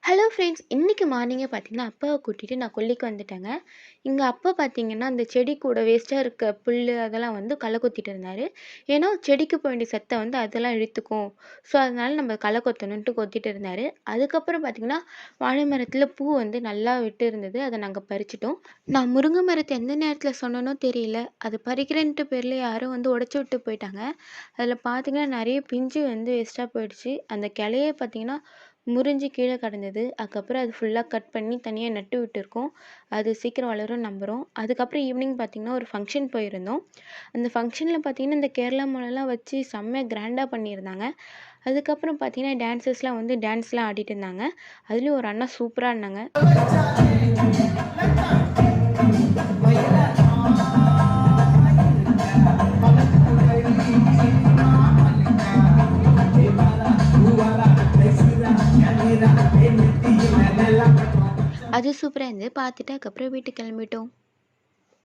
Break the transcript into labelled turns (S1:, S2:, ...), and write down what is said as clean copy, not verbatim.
S1: Hello friends. இன்னைக்கு மார்னிங்கே பார்த்தீங்கன்னா, அப்பாவ கூட்டிட்டு நான் கொல்லைக்கு வந்துட்டேங்க. எங்க அப்பா பார்த்தீங்கன்னா, அந்த செடி கூட வேஸ்ட்டா இருக்க புல்லு அதெல்லாம் வந்து களை கொத்திட்டு இருந்தாரு. ஏன்னா, செடிக்கு போ வேண்டிய சத்த வந்து அதெல்லாம் இழுத்துக்கும். ஸோ, அதனால நம்ம களை கொத்தணுன்ட்டு கொத்திட்டு இருந்தாரு. அதுக்கப்புறம் பார்த்தீங்கன்னா, வாழை மரத்தில பூ வந்து நல்லா விட்டு இருந்தது. அத நாங்க பறிச்சுட்டோம். நான் முருங்கை மரத்த எந்த நேரத்தில சொன்னேனோ தெரியல. அது பறிக்கிறேன்ட்டு பேர்ல யாரோ வந்து உடைச்சு விட்டு போயிட்டாங்க. அதில பார்த்தீங்கன்னா, நெறைய பிஞ்சு வந்து வேஸ்ட்டா போயிடுச்சு. அந்த கிளையே பார்த்தீங்கன்னா முறிஞ்சு கீழ கிடந்தது. அதுக்கப்புறம் அது ஃபுல்லா கட் பண்ணி தனியா நட்டு விட்டுருக்கோம். அது சீக்கிரம் வளரும்னு நம்புறோம். அதுக்கப்புறம் ஈவினிங் பார்த்தீங்கன்னா, ஒரு ஃபங்ஷன் போயிருந்தோம். அந்த ஃபங்ஷன்ல பார்த்தீங்கன்னா, இந்த கேரளா மேளம்லாம் வச்சு செம்மையா கிராண்டா பண்ணியிருந்தாங்க. அதுக்கப்புறம் பார்த்தீங்கன்னா, டான்ஸர்ஸ்லாம் வந்து டான்ஸ்லாம் ஆடிட்டு இருந்தாங்க. அதுலயும் ஒரு அண்ணா சூப்பரா ஆடுனாங்க. அது சூப்பரா இருந்தது. பார்த்துட்டு அதுக்கப்புறம் வீட்டுக்கு கிளம்பிட்டோம்.